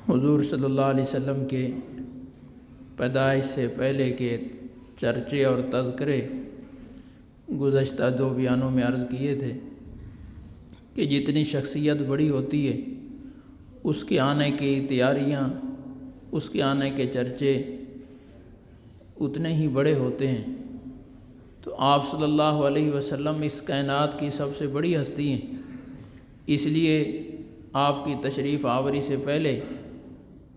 حضور صلی اللہ علیہ وسلم کے پیدائش سے پہلے کے چرچے اور تذکرے گزشتہ 2 بیانوں میں عرض کیے تھے کہ جتنی شخصیت بڑی ہوتی ہے اس کے آنے کی تیاریاں، اس کے آنے کے چرچے اتنے ہی بڑے ہوتے ہیں۔ تو آپ صلی اللہ علیہ وسلم اس کائنات کی سب سے بڑی ہستی ہیں، اس لیے آپ کی تشریف آوری سے پہلے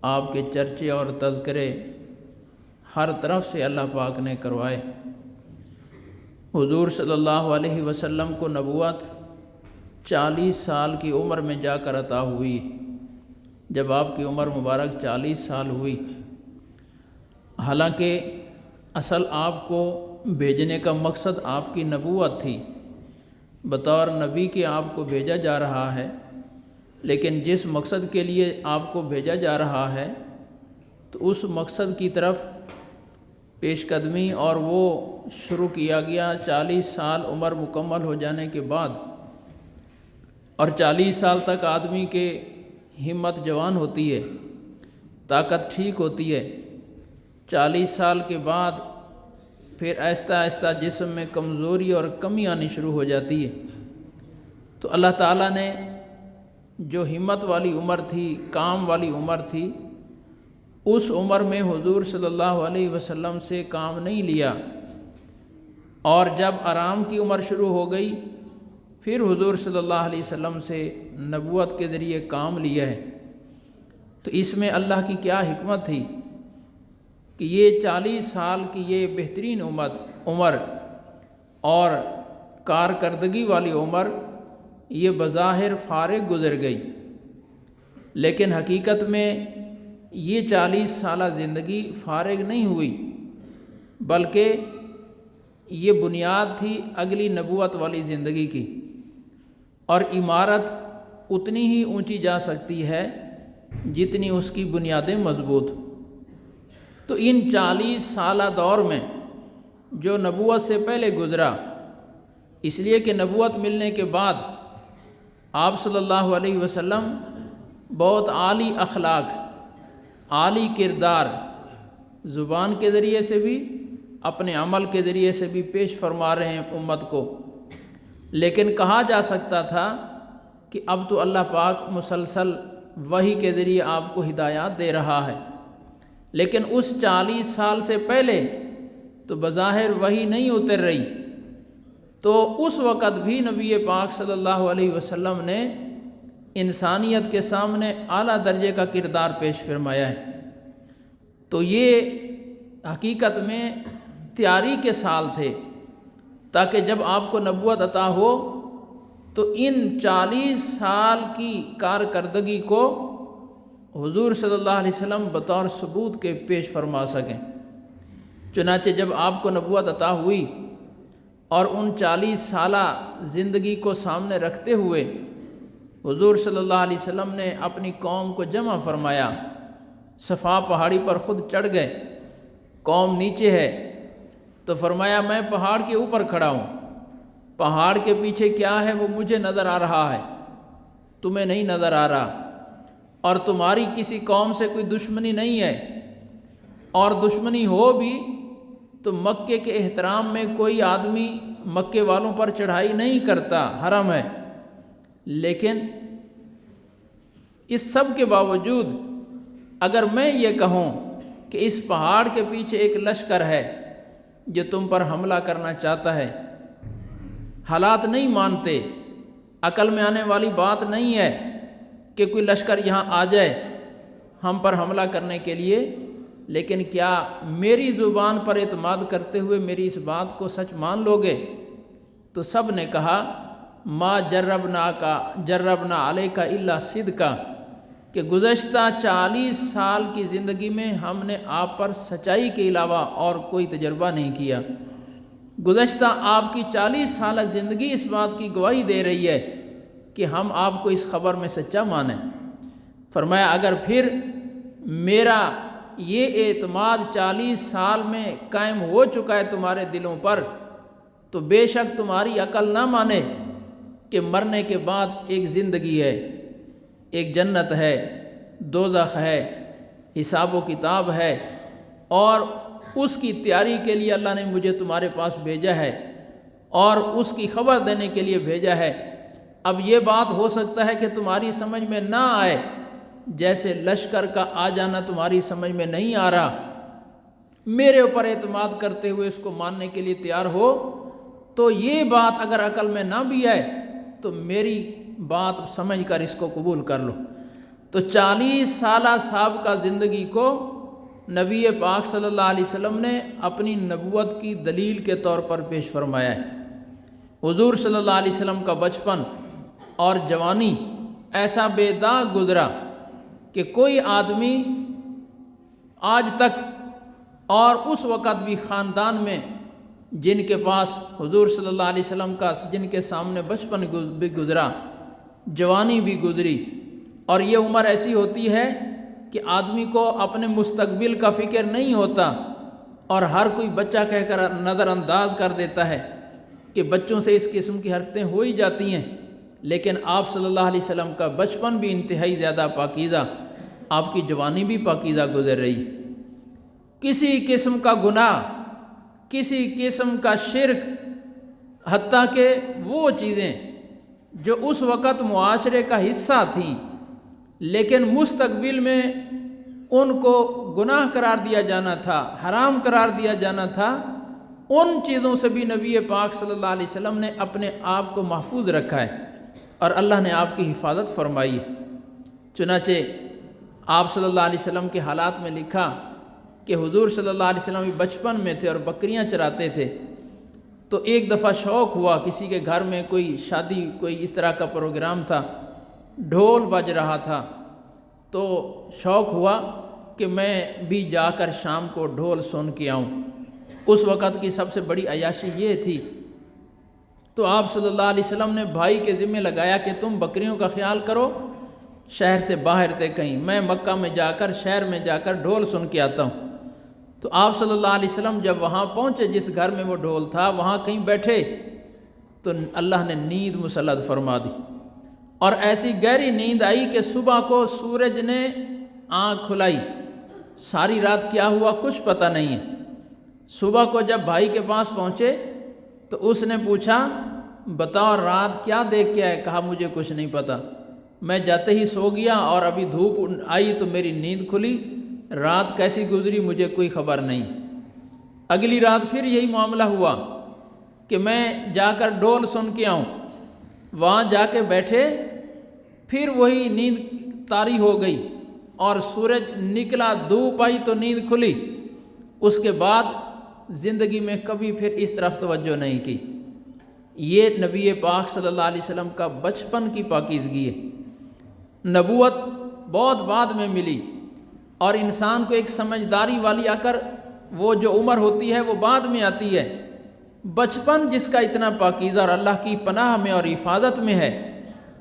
آپ کے چرچے اور تذکرے ہر طرف سے اللہ پاک نے کروائے۔ حضور صلی اللہ علیہ وسلم کو نبوت 40 سال کی عمر میں جا کر عطا ہوئی۔ جب آپ کی عمر مبارک 40 سال ہوئی، حالانکہ اصل آپ کو بھیجنے کا مقصد آپ کی نبوت تھی، بطور نبی کے آپ کو بھیجا جا رہا ہے، لیکن جس مقصد کے لیے آپ کو بھیجا جا رہا ہے تو اس مقصد کی طرف پیش قدمی اور وہ شروع کیا گیا 40 سال عمر مکمل ہو جانے کے بعد۔ اور 40 سال تک آدمی کے ہمت جوان ہوتی ہے، طاقت ٹھیک ہوتی ہے۔ 40 سال کے بعد پھر آہستہ آہستہ جسم میں کمزوری اور کمی آنی شروع ہو جاتی ہے۔ تو اللہ تعالیٰ نے جو ہمت والی عمر تھی، کام والی عمر تھی، اس عمر میں حضور صلی اللہ علیہ وسلم سے کام نہیں لیا، اور جب آرام کی عمر شروع ہو گئی پھر حضور صلی اللہ علیہ وسلم سے نبوت کے ذریعے کام لیا ہے۔ تو اس میں اللہ کی کیا حکمت تھی کہ یہ 40 سال کی یہ بہترین عمر اور کارکردگی والی عمر یہ بظاہر فارغ گزر گئی، لیکن حقیقت میں یہ 40 سالہ زندگی فارغ نہیں ہوئی، بلکہ یہ بنیاد تھی اگلی نبوت والی زندگی کی، اور عمارت اتنی ہی اونچی جا سکتی ہے جتنی اس کی بنیادیں مضبوط۔ تو ان 40 سالہ دور میں جو نبوت سے پہلے گزرا، اس لیے کہ نبوت ملنے کے بعد آپ صلی اللہ علیہ وسلم بہت عالی اخلاق، عالی کردار، زبان کے ذریعے سے بھی اپنے عمل کے ذریعے سے بھی پیش فرما رہے ہیں امت کو، لیکن کہا جا سکتا تھا کہ اب تو اللہ پاک مسلسل وحی کے ذریعے آپ کو ہدایات دے رہا ہے، لیکن اس 40 سال سے پہلے تو بظاہر وحی نہیں اتر رہی۔ تو اس وقت بھی نبی پاک صلی اللہ علیہ وسلم نے انسانیت کے سامنے اعلیٰ درجے کا کردار پیش فرمایا ہے۔ تو یہ حقیقت میں تیاری کے سال تھے، تاکہ جب آپ کو نبوت عطا ہو تو ان 40 سال کی کارکردگی کو حضور صلی اللہ علیہ وسلم بطور ثبوت کے پیش فرما سکیں۔ چنانچہ جب آپ کو نبوت عطا ہوئی اور ان 40 سالہ زندگی کو سامنے رکھتے ہوئے حضور صلی اللہ علیہ وسلم نے اپنی قوم کو جمع فرمایا، صفا پہاڑی پر خود چڑھ گئے، قوم نیچے ہے، تو فرمایا میں پہاڑ کے اوپر کھڑا ہوں، پہاڑ کے پیچھے کیا ہے وہ مجھے نظر آ رہا ہے، تمہیں نہیں نظر آ رہا، اور تمہاری کسی قوم سے کوئی دشمنی نہیں ہے، اور دشمنی ہو بھی تو مکے کے احترام میں کوئی آدمی مکے والوں پر چڑھائی نہیں کرتا، حرم ہے۔ لیکن اس سب کے باوجود اگر میں یہ کہوں کہ اس پہاڑ کے پیچھے ایک لشکر ہے جو تم پر حملہ کرنا چاہتا ہے، حالات نہیں مانتے، عقل میں آنے والی بات نہیں ہے کہ کوئی لشکر یہاں آ جائے ہم پر حملہ کرنے کے لیے، لیکن کیا میری زبان پر اعتماد کرتے ہوئے میری اس بات کو سچ مان لو گے؟ تو سب نے کہا ما جربنا علیک الا صدقا، کہ گزشتہ 40 سال کی زندگی میں ہم نے آپ پر سچائی کے علاوہ اور کوئی تجربہ نہیں کیا۔ گزشتہ آپ کی 40 سالہ زندگی اس بات کی گواہی دے رہی ہے کہ ہم آپ کو اس خبر میں سچا مانیں۔ فرمایا اگر پھر میرا یہ اعتماد 40 سال میں قائم ہو چکا ہے تمہارے دلوں پر، تو بے شک تمہاری عقل نہ مانے کہ مرنے کے بعد ایک زندگی ہے، ایک جنت ہے، دوزخ ہے، حساب و کتاب ہے، اور اس کی تیاری کے لیے اللہ نے مجھے تمہارے پاس بھیجا ہے اور اس کی خبر دینے کے لیے بھیجا ہے۔ اب یہ بات ہو سکتا ہے کہ تمہاری سمجھ میں نہ آئے، جیسے لشکر کا آ جانا تمہاری سمجھ میں نہیں آ رہا، میرے اوپر اعتماد کرتے ہوئے اس کو ماننے کے لیے تیار ہو، تو یہ بات اگر عقل میں نہ بھی آئے تو میری بات سمجھ کر اس کو قبول کر لو۔ تو 40 سالہ سابقہ زندگی کو نبی پاک صلی اللہ علیہ وسلم نے اپنی نبوت کی دلیل کے طور پر پیش فرمایا ہے۔ حضور صلی اللہ علیہ وسلم کا بچپن اور جوانی ایسا بے داغ گزرا کہ کوئی آدمی آج تک اور اس وقت بھی خاندان میں جن کے پاس حضور صلی اللہ علیہ وسلم کا جن کے سامنے بچپن بھی گزرا، جوانی بھی گزری، اور یہ عمر ایسی ہوتی ہے کہ آدمی کو اپنے مستقبل کا فکر نہیں ہوتا اور ہر کوئی بچہ کہہ کر نظر انداز کر دیتا ہے کہ بچوں سے اس قسم کی حرکتیں ہو ہی جاتی ہیں، لیکن آپ صلی اللہ علیہ وسلم کا بچپن بھی انتہائی زیادہ پاکیزہ، آپ کی جوانی بھی پاکیزہ گزر رہی، کسی قسم کا گناہ، کسی قسم کا شرک، حتیٰ کہ وہ چیزیں جو اس وقت معاشرے کا حصہ تھیں لیکن مستقبل میں ان کو گناہ قرار دیا جانا تھا، حرام قرار دیا جانا تھا، ان چیزوں سے بھی نبی پاک صلی اللہ علیہ وسلم نے اپنے آپ کو محفوظ رکھا ہے اور اللہ نے آپ کی حفاظت فرمائی ہے۔ چنانچہ آپ صلی اللہ علیہ وسلم کے حالات میں لکھا کہ حضور صلی اللہ علیہ وسلم بچپن میں تھے اور بکریاں چراتے تھے، تو ایک دفعہ شوق ہوا، کسی کے گھر میں کوئی شادی، کوئی اس طرح کا پروگرام تھا، ڈھول بج رہا تھا، تو شوق ہوا کہ میں بھی جا کر شام کو ڈھول سن کے آؤں۔ اس وقت کی سب سے بڑی عیاشی یہ تھی، تو آپ صلی اللہ علیہ وسلم نے بھائی کے ذمہ لگایا کہ تم بکریوں کا خیال کرو، شہر سے باہر تھے کہیں، میں مکہ میں جا کر، شہر میں جا کر ڈھول سن کے آتا ہوں۔ تو آپ صلی اللہ علیہ وسلم جب وہاں پہنچے، جس گھر میں وہ ڈھول تھا، وہاں کہیں بیٹھے تو اللہ نے نیند مسلط فرما دی، اور ایسی گہری نیند آئی کہ صبح کو سورج نے آنکھ کھلائی، ساری رات کیا ہوا کچھ پتہ نہیں ہے۔ صبح کو جب بھائی کے پاس پہنچے تو اس نے پوچھا بتاؤ رات کیا دیکھ کے آئے؟ کہا مجھے کچھ نہیں پتہ، میں جاتے ہی سو گیا اور ابھی دھوپ آئی تو میری نیند کھلی، رات کیسی گزری مجھے کوئی خبر نہیں۔ اگلی رات پھر یہی معاملہ ہوا کہ میں جا کر ڈھول سن کے آؤں، وہاں جا کے بیٹھے، پھر وہی نیند طاری ہو گئی اور سورج نکلا، دھوپ آئی تو نیند کھلی۔ اس کے بعد زندگی میں کبھی پھر اس طرف توجہ نہیں کی۔ یہ نبی پاک صلی اللہ علیہ وسلم کا بچپن کی پاکیزگی ہے۔ نبوت بہت بعد میں ملی اور انسان کو ایک سمجھداری والی آ کر وہ جو عمر ہوتی ہے وہ بعد میں آتی ہے۔ بچپن جس کا اتنا پاکیزہ اور اللہ کی پناہ میں اور حفاظت میں ہے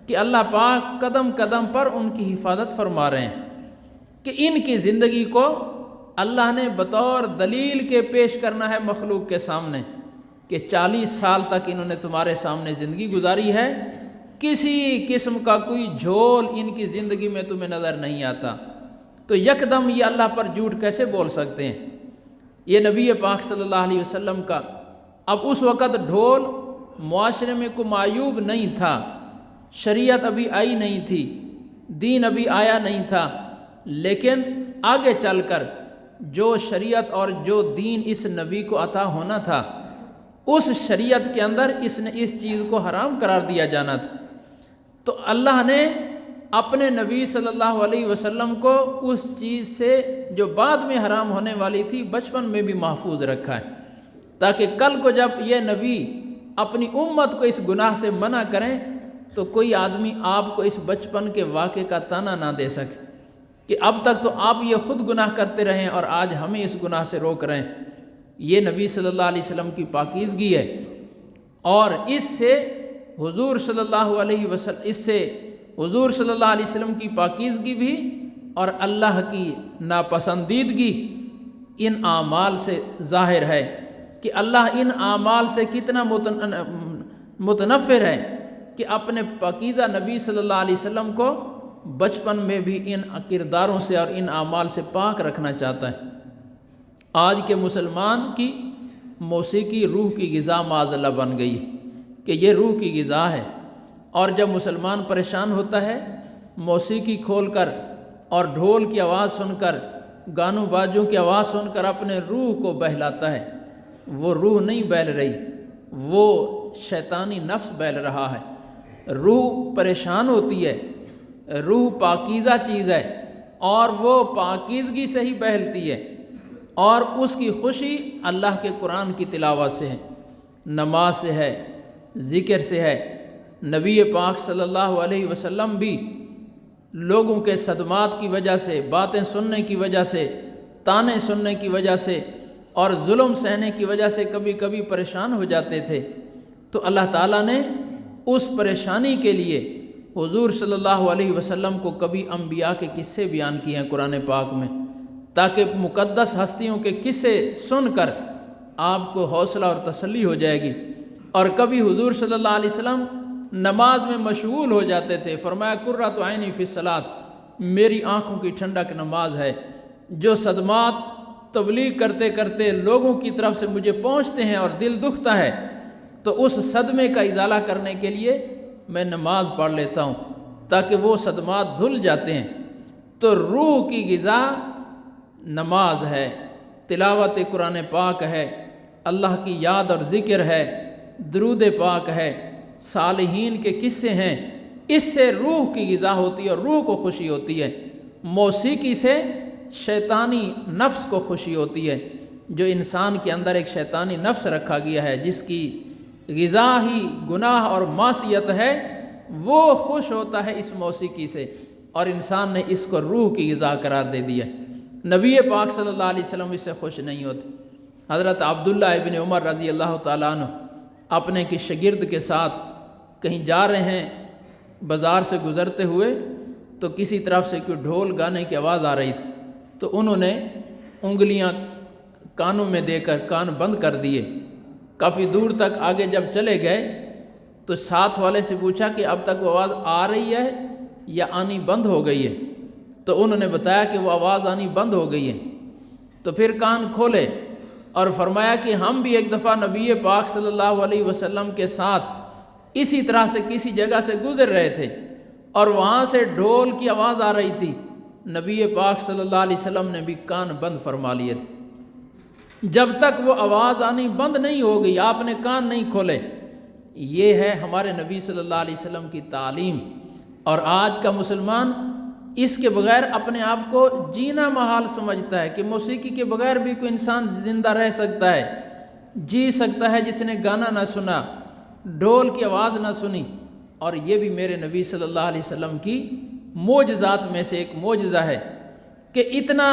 کہ اللہ پاک قدم قدم پر ان کی حفاظت فرما رہے ہیں کہ ان کی زندگی کو اللہ نے بطور دلیل کے پیش کرنا ہے مخلوق کے سامنے کہ 40 سال تک انہوں نے تمہارے سامنے زندگی گزاری ہے، کسی قسم کا کوئی جھول ان کی زندگی میں تمہیں نظر نہیں آتا، تو یکدم یہ اللہ پر جھوٹ کیسے بول سکتے ہیں؟ یہ نبی پاک صلی اللہ علیہ وسلم کا، اب اس وقت ڈھول معاشرے میں کوئی معیوب نہیں تھا، شریعت ابھی آئی نہیں تھی، دین ابھی آیا نہیں تھا، لیکن آگے چل کر جو شریعت اور جو دین اس نبی کو عطا ہونا تھا، اس شریعت کے اندر اس نے اس چیز کو حرام قرار دیا جانا تھا، تو اللہ نے اپنے نبی صلی اللہ علیہ وسلم کو اس چیز سے جو بعد میں حرام ہونے والی تھی بچپن میں بھی محفوظ رکھا ہے، تاکہ کل کو جب یہ نبی اپنی امت کو اس گناہ سے منع کریں تو کوئی آدمی آپ کو اس بچپن کے واقعے کا تانا نہ دے سکے کہ اب تک تو آپ یہ خود گناہ کرتے رہیں اور آج ہمیں اس گناہ سے روک رہے ہیں۔ یہ نبی صلی اللہ علیہ وسلم کی پاکیزگی ہے، اور اس سے حضور صلی اللہ علیہ وسلم کی پاکیزگی بھی اور اللہ کی ناپسندیدگی ان اعمال سے ظاہر ہے کہ اللہ ان اعمال سے کتنا متنفر ہے کہ اپنے پاکیزہ نبی صلی اللہ علیہ وسلم کو بچپن میں بھی ان کرداروں سے اور ان اعمال سے پاک رکھنا چاہتا ہے۔ آج کے مسلمان کی موسیقی روح کی غذا معاذ اللہ بن گئی ہے کہ یہ روح کی غذا ہے، اور جب مسلمان پریشان ہوتا ہے موسیقی کھول کر اور ڈھول کی آواز سن کر، گانوں باجوں کی آواز سن کر اپنے روح کو بہلاتا ہے، وہ روح نہیں بہل رہی، وہ شیطانی نفس بہل رہا ہے۔ روح پریشان ہوتی ہے، روح پاکیزہ چیز ہے اور وہ پاکیزگی سے ہی بہلتی ہے، اور اس کی خوشی اللہ کے قرآن کی تلاوت سے ہے، نماز سے ہے، ذکر سے ہے۔ نبی پاک صلی اللہ علیہ وسلم بھی لوگوں کے صدمات کی وجہ سے، باتیں سننے کی وجہ سے، تانے سننے کی وجہ سے اور ظلم سہنے کی وجہ سے کبھی کبھی پریشان ہو جاتے تھے، تو اللہ تعالیٰ نے اس پریشانی کے لیے حضور صلی اللہ علیہ وسلم کو کبھی انبیاء کے قصے بیان کیے ہیں قرآن پاک میں، تاکہ مقدس ہستیوں کے قصے سن کر آپ کو حوصلہ اور تسلی ہو جائے گی۔ اور کبھی حضور صلی اللہ علیہ وسلم نماز میں مشغول ہو جاتے تھے، فرمایا قرۃ عینی فی الصلاۃ، میری آنکھوں کی ٹھنڈک نماز ہے۔ جو صدمات تبلیغ کرتے کرتے لوگوں کی طرف سے مجھے پہنچتے ہیں اور دل دکھتا ہے، تو اس صدمے کا ازالہ کرنے کے لیے میں نماز پڑھ لیتا ہوں تاکہ وہ صدمات دھل جاتے ہیں۔ تو روح کی غذا نماز ہے، تلاوت قرآن پاک ہے، اللہ کی یاد اور ذکر ہے، درود پاک ہے، صالحین کے قصے ہیں۔ اس سے روح کی غذا ہوتی ہے اور روح کو خوشی ہوتی ہے۔ موسیقی سے شیطانی نفس کو خوشی ہوتی ہے۔ جو انسان کے اندر ایک شیطانی نفس رکھا گیا ہے، جس کی غذا ہی گناہ اور معصیت ہے، وہ خوش ہوتا ہے اس موسیقی سے، اور انسان نے اس کو روح کی غذا قرار دے دیا۔ نبی پاک صلی اللہ علیہ وسلم اس سے خوش نہیں ہوتے۔ حضرت عبداللہ ابن عمر رضی اللہ تعالیٰ عنہ اپنے کی شاگرد کے ساتھ کہیں جا رہے ہیں، بازار سے گزرتے ہوئے تو کسی طرف سے کوئی ڈھول گانے کی آواز آ رہی تھی، تو انہوں نے انگلیاں کانوں میں دے کر کان بند کر دیے۔ کافی دور تک آگے جب چلے گئے تو ساتھ والے سے پوچھا کہ اب تک وہ آواز آ رہی ہے یا آنی بند ہو گئی ہے؟ تو انہوں نے بتایا کہ وہ آواز آنی بند ہو گئی ہے۔ تو پھر کان کھولے اور فرمایا کہ ہم بھی ایک دفعہ نبی پاک صلی اللہ علیہ وسلم کے ساتھ اسی طرح سے کسی جگہ سے گزر رہے تھے اور وہاں سے ڈھول کی آواز آ رہی تھی، نبی پاک صلی اللہ علیہ وسلم نے بھی کان بند فرما لیے تھے۔ جب تک وہ آواز آنی بند نہیں ہو گئی آپ نے کان نہیں کھولے۔ یہ ہے ہمارے نبی صلی اللہ علیہ وسلم کی تعلیم۔ اور آج کا مسلمان اس کے بغیر اپنے آپ کو جینا محال سمجھتا ہے کہ موسیقی کے بغیر بھی کوئی انسان زندہ رہ سکتا ہے، جی سکتا ہے، جس نے گانا نہ سنا، ڈھول کی آواز نہ سنی۔ اور یہ بھی میرے نبی صلی اللہ علیہ وسلم کی معجزات میں سے ایک معجزہ ہے کہ اتنا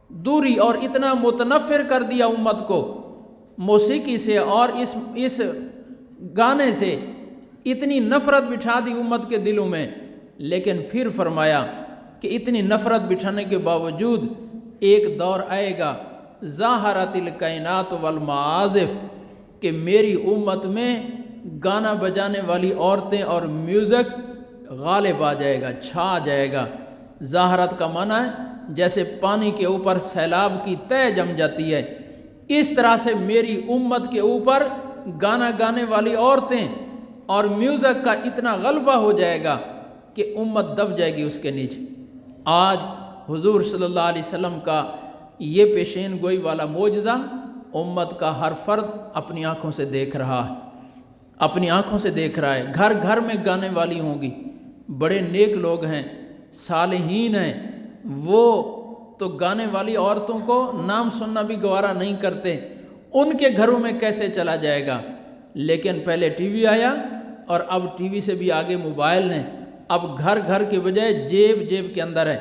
دوری اور اتنا متنفر کر دیا امت کو موسیقی سے، اور اس گانے سے اتنی نفرت بٹھا دی امت کے دلوں میں، لیکن پھر فرمایا کہ اتنی نفرت بٹھانے کے باوجود ایک دور آئے گا ظاہرت الکائنات والمعازف، کہ میری امت میں گانا بجانے والی عورتیں اور میوزک غالب آ جائے گا، چھا جائے گا۔ ظاہرت کا معنی ہے جیسے پانی کے اوپر سیلاب کی تہ جم جاتی ہے، اس طرح سے میری امت کے اوپر گانا گانے والی عورتیں اور میوزک کا اتنا غلبہ ہو جائے گا کہ امت دب جائے گی اس کے نیچے۔ آج حضور صلی اللہ علیہ وسلم کا یہ پیشین گوئی والا معجزہ امت کا ہر فرد اپنی آنکھوں سے دیکھ رہا ہے، اپنی آنکھوں سے دیکھ رہا ہے۔ گھر گھر میں گانے والی ہوں گی، بڑے نیک لوگ ہیں، صالحین ہیں، وہ تو گانے والی عورتوں کو نام سننا بھی گوارا نہیں کرتے، ان کے گھروں میں کیسے چلا جائے گا؟ لیکن پہلے ٹی وی آیا اور اب ٹی وی سے بھی آگے موبائل نے، اب گھر گھر کے بجائے جیب جیب کے اندر ہے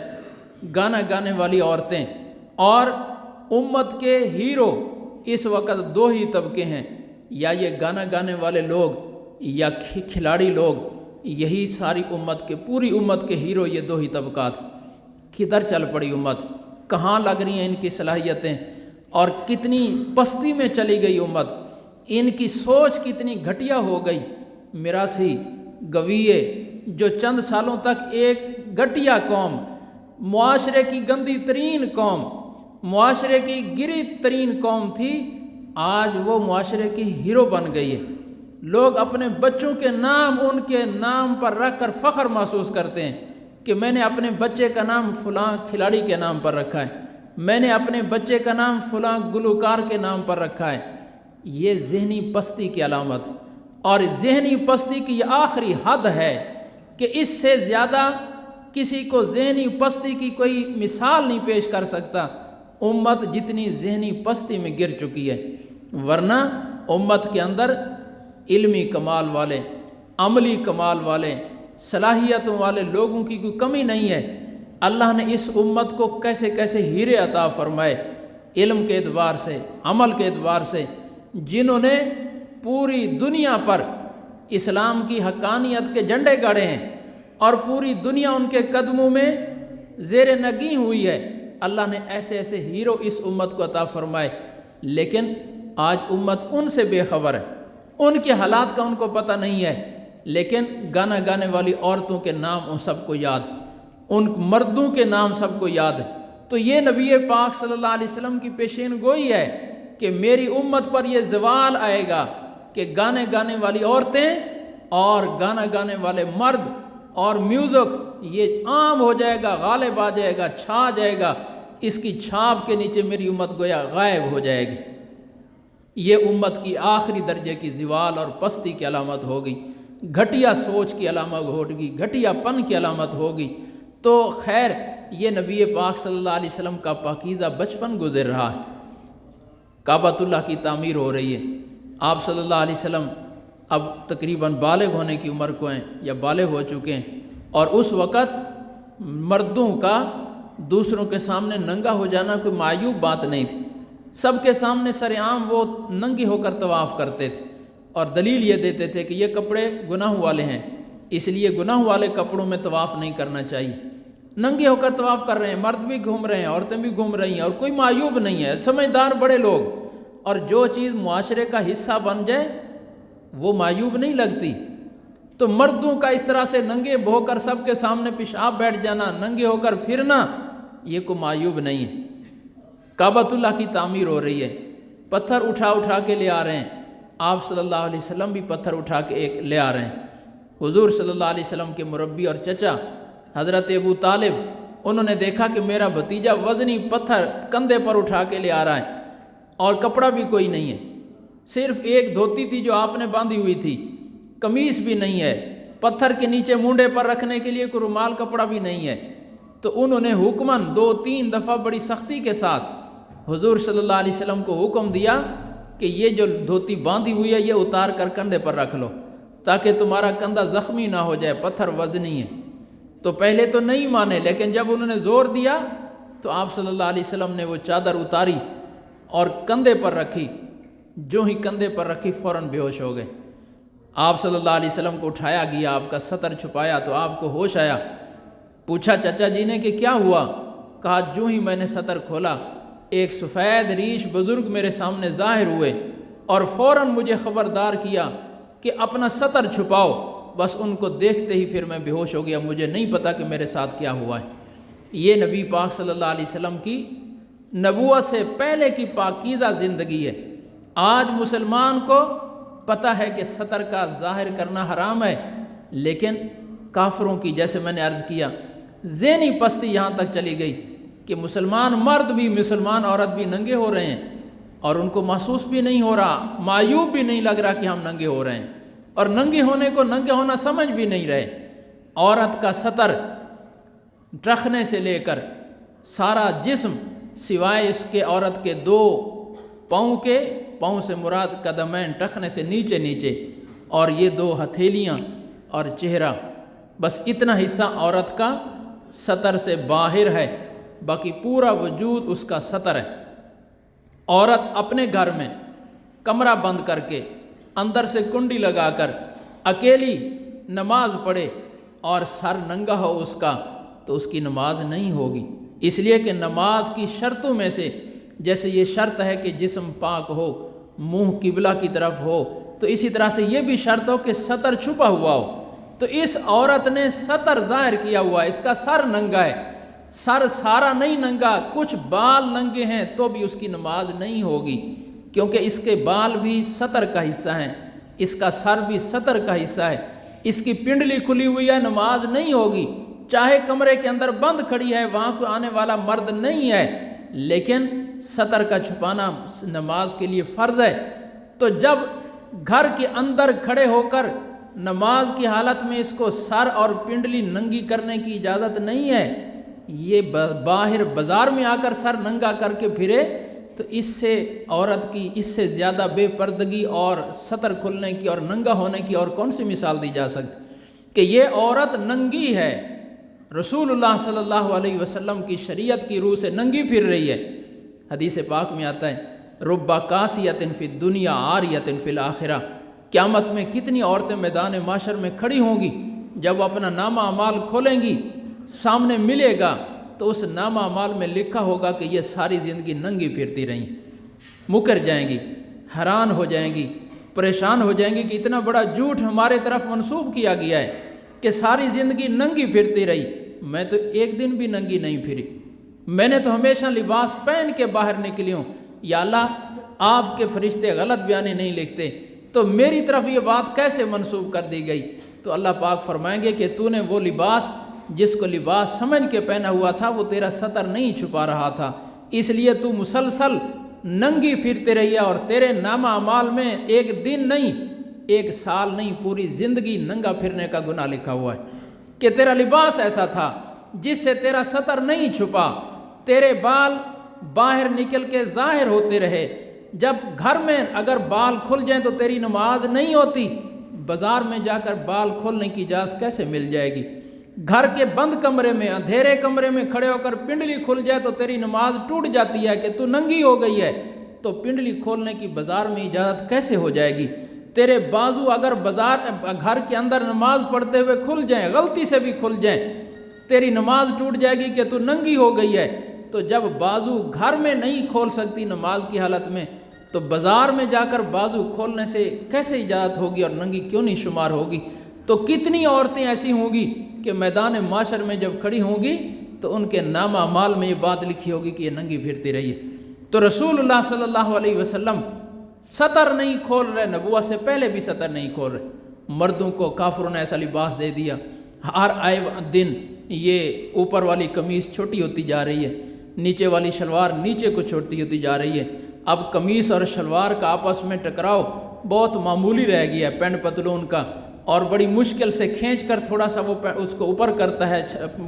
گانا گانے والی عورتیں۔ اور امت کے ہیرو اس وقت دو ہی طبقے ہیں، یا یہ گانا گانے والے لوگ یا کھلاڑی لوگ، یہی ساری امت کے، پوری امت کے ہیرو یہ دو ہی طبقات۔ کدھر چل پڑی امت؟ کہاں لگ رہی ہیں ان کی صلاحیتیں؟ اور کتنی پستی میں چلی گئی امت، ان کی سوچ کتنی گھٹیا ہو گئی۔ میراثی، گویے، جو چند سالوں تک ایک گھٹیا قوم، معاشرے کی گندی ترین قوم، معاشرے کی گری ترین قوم تھی، آج وہ معاشرے کی ہیرو بن گئی ہے۔ لوگ اپنے بچوں کے نام ان کے نام پر رکھ کر فخر محسوس کرتے ہیں کہ میں نے اپنے بچے کا نام فلاں کھلاڑی کے نام پر رکھا ہے، میں نے اپنے بچے کا نام فلاں گلوکار کے نام پر رکھا ہے۔ یہ ذہنی پستی کی علامت، اور ذہنی پستی کی یہ آخری حد ہے کہ اس سے زیادہ کسی کو ذہنی پستی کی کوئی مثال نہیں پیش کر سکتا امت جتنی ذہنی پستی میں گر چکی ہے۔ ورنہ امت کے اندر علمی کمال والے، عملی کمال والے، صلاحیتوں والے لوگوں کی کوئی کمی نہیں ہے۔ اللہ نے اس امت کو کیسے کیسے ہیرے عطا فرمائے، علم کے اعتبار سے، عمل کے اعتبار سے، جنہوں نے پوری دنیا پر اسلام کی حقانیت کے جھنڈے گاڑے ہیں اور پوری دنیا ان کے قدموں میں زیر نگیں ہوئی ہے۔ اللہ نے ایسے ایسے ہیرو اس امت کو عطا فرمائے، لیکن آج امت ان سے بے خبر ہے، ان کے حالات کا ان کو پتہ نہیں ہے۔ لیکن گانا گانے والی عورتوں کے نام ان سب کو یاد، ان مردوں کے نام سب کو یاد ہے۔ تو یہ نبی پاک صلی اللہ علیہ وسلم کی پیشین گوئی ہے کہ میری امت پر یہ زوال آئے گا کہ گانے گانے والی عورتیں اور گانا گانے والے مرد اور میوزک یہ عام ہو جائے گا، غالب آ جائے گا، چھا جائے گا، اس کی چھاپ کے نیچے میری امت گویا غائب ہو جائے گی۔ یہ امت کی آخری درجے کی زوال اور پستی کی علامت ہوگی، گھٹیا سوچ کی علامت ہوگی، گھٹیا پن کی علامت ہوگی۔ تو خیر یہ نبی پاک صلی اللہ علیہ وسلم کا پاکیزہ بچپن گزر رہا ہے، کعبۃ اللہ کی تعمیر ہو رہی ہے، آپ صلی اللہ علیہ وسلم اب تقریباً بالغ ہونے کی عمر کو ہیں یا بالغ ہو چکے ہیں، اور اس وقت مردوں کا دوسروں کے سامنے ننگا ہو جانا کوئی معیوب بات نہیں تھی، سب کے سامنے سر عام وہ ننگے ہو کر طواف کرتے تھے، اور دلیل یہ دیتے تھے کہ یہ کپڑے گناہ والے ہیں، اس لیے گناہ والے کپڑوں میں طواف نہیں کرنا چاہیے۔ ننگے ہو کر طواف کر رہے ہیں، مرد بھی گھوم رہے ہیں، عورتیں بھی گھوم رہی ہیں، اور کوئی معیوب نہیں ہے، سمجھدار بڑے لوگ، اور جو چیز معاشرے کا حصہ بن جائے وہ معیوب نہیں لگتی۔ تو مردوں کا اس طرح سے ننگے ہو کر سب کے سامنے پیشاب بیٹھ جانا، ننگے ہو کر پھرنا، یہ کوئی معیوب نہیں ہے۔ کعبۃ اللہ کی تعمیر ہو رہی ہے، پتھر اٹھا اٹھا کے لے آ رہے ہیں، آپ صلی اللہ علیہ وسلم بھی پتھر اٹھا کے ایک لے آ رہے ہیں۔ حضور صلی اللہ علیہ وسلم کے مربی اور چچا حضرت ابو طالب، انہوں نے دیکھا کہ میرا بھتیجا وزنی پتھر کندھے پر اٹھا کے لے آ رہا ہے، اور کپڑا بھی کوئی نہیں ہے، صرف ایک دھوتی تھی جو آپ نے باندھی ہوئی تھی، قمیص بھی نہیں ہے، پتھر کے نیچے مونڈے پر رکھنے کے لیے کوئی رومال کپڑا بھی نہیں ہے۔ تو انہوں نے حکماً 2-3 دفعہ بڑی سختی کے ساتھ حضور صلی اللہ علیہ وسلم کو حکم دیا کہ یہ جو دھوتی باندھی ہوئی ہے یہ اتار کر کندھے پر رکھ لو تاکہ تمہارا کندھا زخمی نہ ہو جائے، پتھر وزنی ہے۔ تو پہلے تو نہیں مانے، لیکن جب انہوں نے زور دیا تو آپ صلی اللہ علیہ وسلم نے وہ چادر اتاری اور کندھے پر رکھی، جو ہی کندھے پر رکھی فوراً بے ہوش ہو گئے۔ آپ صلی اللہ علیہ وسلم کو اٹھایا گیا، آپ کا سطر چھپایا تو آپ کو ہوش آیا۔ پوچھا چچا جی نے کہ کیا ہوا؟ کہا جو ہی میں نے سطر کھولا ایک سفید ریش بزرگ میرے سامنے ظاہر ہوئے اور فوراً مجھے خبردار کیا کہ اپنا سطر چھپاؤ۔ بس ان کو دیکھتے ہی پھر میں بے ہوش ہو گیا، مجھے نہیں پتا کہ میرے ساتھ کیا ہوا ہے۔ یہ نبی پاک صلی اللہ علیہ وسلم کی نبوت سے پہلے کی پاکیزہ زندگی ہے۔ آج مسلمان کو پتہ ہے کہ سطر کا ظاہر کرنا حرام ہے، لیکن کافروں کی، جیسے میں نے عرض کیا، ذہنی پستی یہاں تک چلی گئی کہ مسلمان مرد بھی، مسلمان عورت بھی ننگے ہو رہے ہیں، اور ان کو محسوس بھی نہیں ہو رہا، معیوب بھی نہیں لگ رہا کہ ہم ننگے ہو رہے ہیں، اور ننگے ہونے کو ننگے ہونا سمجھ بھی نہیں رہے۔ عورت کا سطر ٹخنے سے لے کر سارا جسم سوائے اس کے عورت کے 2 پاؤں کے، پاؤں سے مراد قدمین، ٹخنے سے نیچے نیچے، اور یہ 2 ہتھیلیاں اور چہرہ، بس اتنا حصہ عورت کا سطر سے باہر ہے، باقی پورا وجود اس کا سطر ہے۔ عورت اپنے گھر میں کمرہ بند کر کے اندر سے کنڈی لگا کر اکیلی نماز پڑھے اور سر ننگا ہو اس کا، تو اس کی نماز نہیں ہوگی، اس لیے کہ نماز کی شرطوں میں سے جیسے یہ شرط ہے کہ جسم پاک ہو، منہ قبلہ کی طرف ہو، تو اسی طرح سے یہ بھی شرط ہو کہ سطر چھپا ہوا ہو۔ تو اس عورت نے ستر ظاہر کیا ہوا ہے، اس کا سر ننگا ہے، سر سارا نہیں ننگا، کچھ بال ننگے ہیں تو بھی اس کی نماز نہیں ہوگی، کیونکہ اس کے بال بھی ستر کا حصہ ہیں، اس کا سر بھی ستر کا حصہ ہے، اس کی پنڈلی کھلی ہوئی ہے، نماز نہیں ہوگی، چاہے کمرے کے اندر بند کھڑی ہے، وہاں کوئی آنے والا مرد نہیں ہے، لیکن ستر کا چھپانا نماز کے لیے فرض ہے۔ تو جب گھر کے اندر کھڑے ہو کر نماز کی حالت میں اس کو سر اور پنڈلی ننگی کرنے کی اجازت نہیں ہے، یہ باہر بازار میں آ کر سر ننگا کر کے پھرے تو اس سے عورت کی اس سے زیادہ بے پردگی اور ستر کھلنے کی اور ننگا ہونے کی اور کون سی مثال دی جا سکتی کہ یہ عورت ننگی ہے، رسول اللہ صلی اللہ علیہ وسلم کی شریعت کی روح سے ننگی پھر رہی ہے۔ حدیث پاک میں آتا ہے ربا کاسیۃ فی الدنیا عاریۃ فی الآخرہ، قیامت میں کتنی عورتیں میدان معاشر میں کھڑی ہوں گی، جب وہ اپنا نامہ اعمال کھولیں گی سامنے ملے گا تو اس نامہ اعمال میں لکھا ہوگا کہ یہ ساری زندگی ننگی پھرتی رہیں، مکر جائیں گی، حیران ہو جائیں گی، پریشان ہو جائیں گی کہ اتنا بڑا جھوٹ ہمارے طرف منسوب کیا گیا ہے کہ ساری زندگی ننگی پھرتی رہی، میں تو ایک دن بھی ننگی نہیں پھری، میں نے تو ہمیشہ لباس پہن کے باہر نکلی ہوں، یا اللہ آپ کے فرشتے غلط بیانی نہیں لکھتے، تو میری طرف یہ بات کیسے منسوب کر دی گئی؟ تو اللہ پاک فرمائیں گے کہ تو نے وہ لباس جس کو لباس سمجھ کے پہنا ہوا تھا وہ تیرا ستر نہیں چھپا رہا تھا، اس لیے تو مسلسل ننگی پھرتے رہی ہے، اور تیرے نامہ اعمال میں ایک دن نہیں، ایک سال نہیں، پوری زندگی ننگا پھرنے کا گناہ لکھا ہوا ہے کہ تیرا لباس ایسا تھا جس سے تیرا ستر نہیں چھپا، تیرے بال باہر نکل کے ظاہر ہوتے رہے، جب گھر میں اگر بال کھل جائیں تو تیری نماز نہیں ہوتی، بازار میں جا کر بال کھولنے کی اجازت کیسے مل جائے گی؟ گھر کے بند کمرے میں اندھیرے کمرے میں کھڑے ہو کر پنڈلی کھل جائے تو تیری نماز ٹوٹ جاتی ہے کہ تو ننگی ہو گئی ہے، تو پنڈلی کھولنے کی بازار میں اجازت کیسے ہو جائے گی؟ تیرے بازو اگر گھر کے اندر نماز پڑھتے ہوئے کھل جائیں، غلطی سے بھی کھل جائیں، تیری نماز ٹوٹ جائے گی کہ تو ننگی ہو گئی ہے۔ تو جب بازو گھر میں نہیں کھول سکتی نماز کی حالت میں تو بازار میں جا کر بازو کھولنے سے کیسے اجازت ہوگی اور ننگی کیوں نہیں شمار ہوگی؟ تو کتنی عورتیں ایسی ہوں گی کہ میدان معاشر میں جب کھڑی ہوں گی تو ان کے نامہ اعمال میں یہ بات لکھی ہوگی کہ یہ ننگی پھرتی رہی ہے۔ تو رسول اللہ صلی اللہ علیہ وسلم ستر نہیں کھول رہے، نبوت سے پہلے بھی ستر نہیں کھول رہے، مردوں کو کافروں نے ایسا لباس دے دیا، ہر آئے دن یہ اوپر والی قمیص چھوٹی ہوتی جا رہی ہے، نیچے والی شلوار نیچے کو چھوٹی ہوتی جا رہی ہے، اب قمیص اور شلوار کا آپس میں ٹکراؤ بہت معمولی رہ گیا ہے، پینٹ پتلون کا، اور بڑی مشکل سے کھینچ کر تھوڑا سا وہ اس کو اوپر کرتا ہے،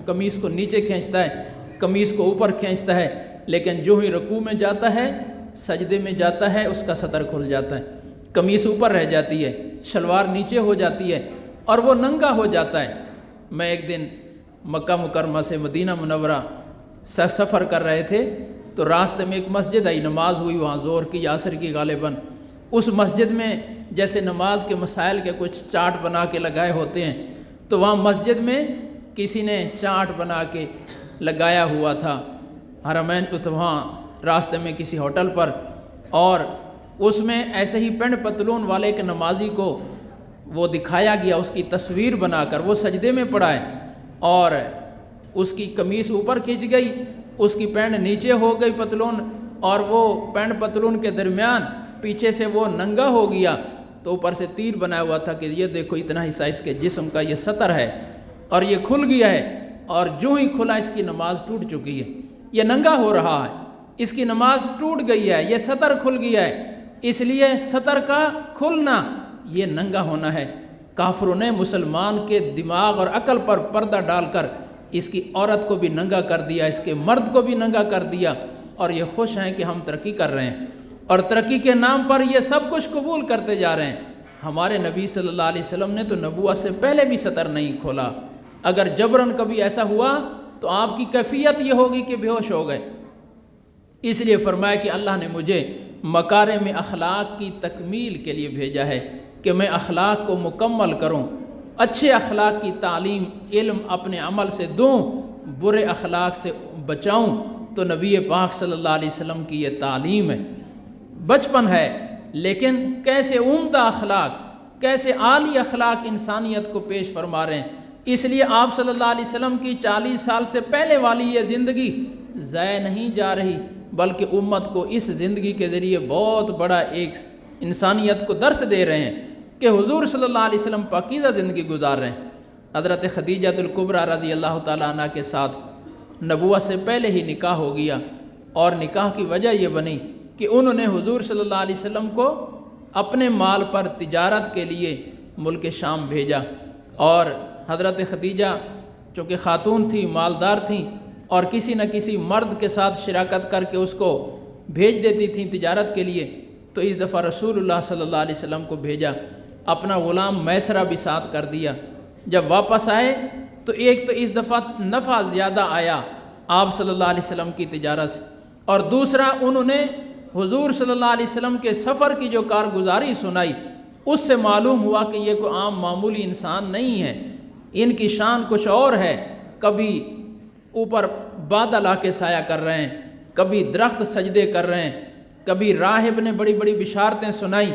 قمیص کو نیچے کھینچتا ہے، قمیص کو اوپر کھینچتا ہے، لیکن جو ہی رکوع میں جاتا ہے، سجدے میں جاتا ہے، اس کا ستر کھل جاتا ہے، قمیص اوپر رہ جاتی ہے، شلوار نیچے ہو جاتی ہے اور وہ ننگا ہو جاتا ہے۔ میں ایک دن مکہ مکرمہ سے مدینہ منورہ سفر کر رہے تھے تو راستے میں ایک مسجد آئی، نماز ہوئی وہاں ظہر کی عصر کی غالباً، اس مسجد میں جیسے نماز کے مسائل کے کچھ چارٹ بنا کے لگائے ہوتے ہیں، تو وہاں مسجد میں کسی نے چارٹ بنا کے لگایا ہوا تھا حرمین تو وہاں راستے میں کسی ہوٹل پر، اور اس میں ایسے ہی پینٹ پتلون والے ایک نمازی کو وہ دکھایا گیا، اس کی تصویر بنا کر، وہ سجدے میں پڑا ہے اور اس کی قمیص اوپر کھنچ گئی، اس کی پینٹ نیچے ہو گئی پتلون، اور وہ پینٹ پتلون کے درمیان پیچھے سے وہ ننگا ہو گیا، تو اوپر سے تیر بنا ہوا تھا کہ یہ دیکھو اتنا حصہ اس کے جسم کا یہ ستر ہے اور یہ کھل گیا ہے، اور جو ہی کھلا اس کی نماز ٹوٹ چکی ہے، یہ ننگا ہو رہا ہے، اس کی نماز ٹوٹ گئی ہے، یہ ستر کھل گیا ہے، اس لیے ستر کا کھلنا یہ ننگا ہونا ہے۔ کافروں نے مسلمان کے دماغ اور عقل پر پردہ ڈال کر اس کی عورت کو بھی ننگا کر دیا، اس کے مرد کو بھی ننگا کر دیا، اور یہ خوش ہیں کہ ہم ترقی کر رہے ہیں، اور ترقی کے نام پر یہ سب کچھ قبول کرتے جا رہے ہیں۔ ہمارے نبی صلی اللہ علیہ وسلم نے تو نبوت سے پہلے بھی ستر نہیں کھولا، اگر جبراً کبھی ایسا ہوا تو آپ کی کیفیت یہ ہوگی کہ بے ہوش ہو گئے۔ اس لیے فرمایا کہ اللہ نے مجھے مکارم اخلاق کی تکمیل کے لیے بھیجا ہے کہ میں اخلاق کو مکمل کروں، اچھے اخلاق کی تعلیم علم اپنے عمل سے دوں، برے اخلاق سے بچاؤں۔ تو نبی پاک صلی اللہ علیہ وسلم کی یہ تعلیم ہے، بچپن ہے لیکن کیسے عمدہ اخلاق، کیسے عالی اخلاق انسانیت کو پیش فرما رہے ہیں۔ اس لیے آپ صلی اللہ علیہ وسلم کی 40 سال سے پہلے والی یہ زندگی ضائع نہیں جا رہی، بلکہ امت کو اس زندگی کے ذریعے بہت بڑا ایک انسانیت کو درس دے رہے ہیں کہ حضور صلی اللہ علیہ وسلم پاکیزہ زندگی گزار رہے ہیں۔ حضرت خدیجہ الکبریٰ رضی اللہ تعالیٰ عنہ کے ساتھ نبوت سے پہلے ہی نکاح ہو گیا، اور نکاح کی وجہ یہ بنی کہ انہوں نے حضور صلی اللہ علیہ وسلم کو اپنے مال پر تجارت کے لیے ملک شام بھیجا، اور حضرت خدیجہ چونکہ خاتون تھی، مالدار تھیں، اور کسی نہ کسی مرد کے ساتھ شراکت کر کے اس کو بھیج دیتی تھیں تجارت کے لیے، تو اس دفعہ رسول اللہ صلی اللہ علیہ وسلم کو بھیجا، اپنا غلام میسرہ بھی ساتھ کر دیا۔ جب واپس آئے تو ایک تو اس دفعہ نفع زیادہ آیا آپ صلی اللہ علیہ وسلم کی تجارت سے، اور دوسرا انہوں نے حضور صلی اللہ علیہ وسلم کے سفر کی جو کارگزاری سنائی، اس سے معلوم ہوا کہ یہ کوئی عام معمولی انسان نہیں ہے، ان کی شان کچھ اور ہے۔ کبھی اوپر بادل آ کے سایہ کر رہے ہیں، کبھی درخت سجدے کر رہے ہیں، کبھی راہب نے بڑی بڑی بشارتیں سنائیں،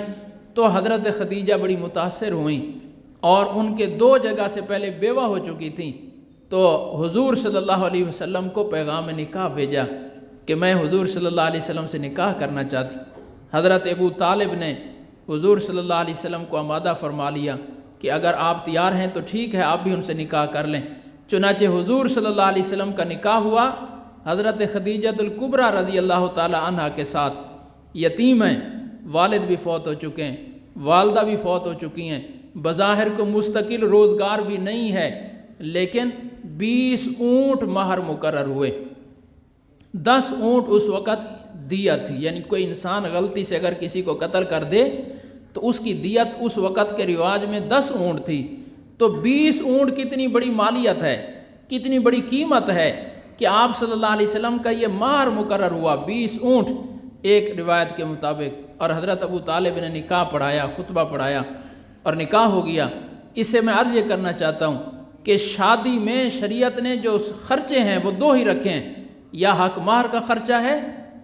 تو حضرت خدیجہ بڑی متاثر ہوئیں، اور ان کے 2 جگہ سے پہلے بیوہ ہو چکی تھیں، تو حضور صلی اللہ علیہ وسلم کو پیغام نکاح بھیجا کہ میں حضور صلی اللہ علیہ وسلم سے نکاح کرنا چاہتی۔ حضرت ابو طالب نے حضور صلی اللہ علیہ وسلم کو آمادہ فرما لیا کہ اگر آپ تیار ہیں تو ٹھیک ہے، آپ بھی ان سے نکاح کر لیں۔ چنانچہ حضور صلی اللہ علیہ وسلم کا نکاح ہوا حضرت خدیجہ الکبریٰ رضی اللہ تعالی عنہ کے ساتھ۔ یتیم ہیں، والد بھی فوت ہو چکے ہیں، والدہ بھی فوت ہو چکی ہیں، بظاہر کو مستقل روزگار بھی نہیں ہے، لیکن 20 اونٹ مہر مقرر ہوئے۔ 10 اونٹ اس وقت دیت تھی، یعنی کوئی انسان غلطی سے اگر کسی کو قتل کر دے تو اس کی دیت اس وقت کے رواج میں 10 اونٹ تھی، تو 20 اونٹ کتنی بڑی مالیت ہے، کتنی بڑی قیمت ہے کہ آپ صلی اللہ علیہ وسلم کا یہ مہر مقرر ہوا 20 اونٹ ایک روایت کے مطابق، اور حضرت ابو طالب نے نکاح پڑھایا، خطبہ پڑھایا اور نکاح ہو گیا۔ اس سے میں عرض یہ کرنا چاہتا ہوں کہ شادی میں شریعت نے جو خرچے ہیں وہ 2 ہی رکھے ہیں، یا حق مہر کا خرچہ ہے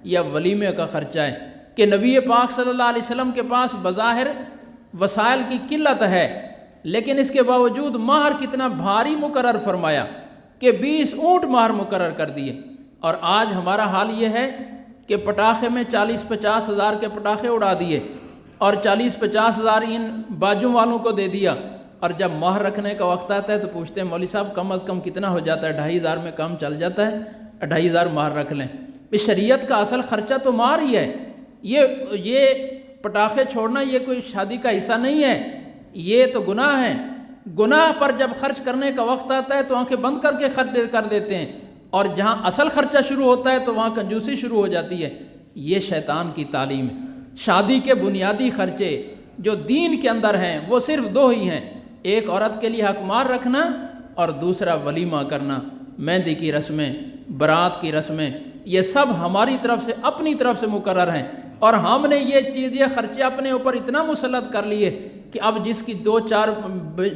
یا ولیمے کا خرچہ ہے، کہ نبی پاک صلی اللہ علیہ وسلم کے پاس بظاہر وسائل کی قلت ہے، لیکن اس کے باوجود مہر کتنا بھاری مقرر فرمایا کہ 20 اونٹ مہر مقرر کر دیے۔ اور آج ہمارا حال یہ ہے کہ پٹاخے میں 40-50 ہزار کے پٹاخے اڑا دیے، اور 40-50 ہزار ان باجوں والوں کو دے دیا، اور جب مہر رکھنے کا وقت آتا ہے تو پوچھتے ہیں مولوی صاحب کم از کم کتنا ہو جاتا ہے؟ 2500 میں کام چل جاتا ہے، 2500 مہر رکھ لیں۔ اس شریعت کا اصل خرچہ تو مہر ہی ہے۔ یہ پٹاخے چھوڑنا یہ کوئی شادی کا حصہ نہیں ہے، یہ تو گناہ ہے۔ گناہ پر جب خرچ کرنے کا وقت آتا ہے تو آنکھیں بند کر کے خرچ کر دیتے ہیں، اور جہاں اصل خرچہ شروع ہوتا ہے تو وہاں کنجوسی شروع ہو جاتی ہے۔ یہ شیطان کی تعلیم ہے۔ شادی کے بنیادی خرچے جو دین کے اندر ہیں وہ صرف 2 ہی ہیں، ایک عورت کے لیے حق مہر رکھنا اور دوسرا ولیمہ کرنا، مہندی کی رسمیں، برات کی رسمیں، یہ سب ہماری طرف سے اپنی طرف سے مقرر ہیں، اور ہم نے یہ خرچے اپنے اوپر اتنا مسلط کر لیے کہ اب جس کی 2-4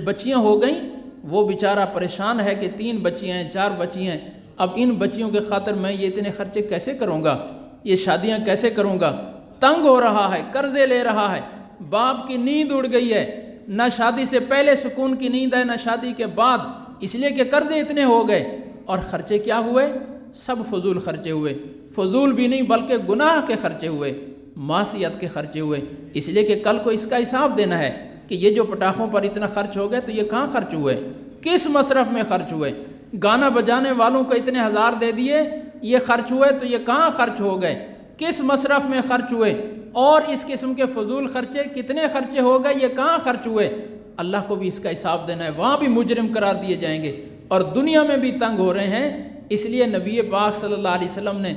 بچیاں ہو گئیں وہ بیچارہ پریشان ہے کہ 3 بچیاں ہیں، 4 بچیاں ہیں، اب ان بچیوں کے خاطر میں یہ اتنے خرچے کیسے کروں گا، یہ شادیاں کیسے کروں گا؟ تنگ ہو رہا ہے، قرضے لے رہا ہے، باپ کی نیند اڑ گئی ہے، نہ شادی سے پہلے سکون کی نیند ہے نہ شادی کے بعد، اس لیے کہ قرضے اتنے ہو گئے۔ اور خرچے کیا ہوئے؟ سب فضول خرچے ہوئے، فضول بھی نہیں بلکہ گناہ کے خرچے ہوئے، معصیت کے خرچے ہوئے، اس لیے کہ کل کو اس کا حساب دینا ہے کہ یہ جو پٹاخوں پر اتنا خرچ ہو گئے تو یہ کہاں خرچ ہوئے، کس مصرف میں خرچ ہوئے؟ گانا بجانے والوں کو اتنے 1000 دے دیے، یہ خرچ ہوئے تو یہ کہاں خرچ ہو گئے، کس مصرف میں خرچ ہوئے؟ اور اس قسم کے فضول خرچے کتنے خرچے ہو گئے، یہ کہاں خرچ ہوئے؟ اللہ کو بھی اس کا حساب دینا ہے، وہاں بھی مجرم قرار دیے جائیں گے، اور دنیا میں بھی تنگ ہو رہے ہیں۔ اس لیے نبی پاک صلی اللہ علیہ وسلم نے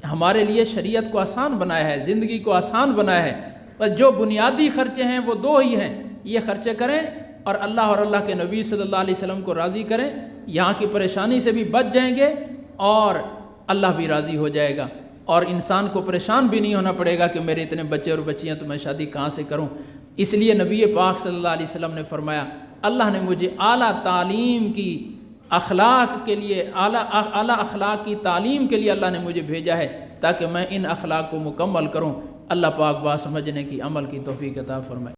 ہمارے لیے شریعت کو آسان بنایا ہے، زندگی کو آسان بنایا ہے، بس جو بنیادی خرچے ہیں وہ 2 ہی ہیں، یہ خرچے کریں اور اللہ کے نبی صلی اللہ علیہ وسلم کو راضی کریں، یہاں کی پریشانی سے بھی بچ جائیں گے اور اللہ بھی راضی ہو جائے گا، اور انسان کو پریشان بھی نہیں ہونا پڑے گا کہ میرے اتنے بچے اور بچیاں تو میں شادی کہاں سے کروں۔ اس لیے نبی پاک صلی اللہ علیہ وسلم نے فرمایا اللہ نے مجھے اعلیٰ تعلیم کی اخلاق کے لیے اعلیٰ اخلاق کی تعلیم کے لیے اللہ نے مجھے بھیجا ہے تاکہ میں ان اخلاق کو مکمل کروں۔ اللہ پاک بات سمجھنے کی عمل کی توفیق عطا فرمائے۔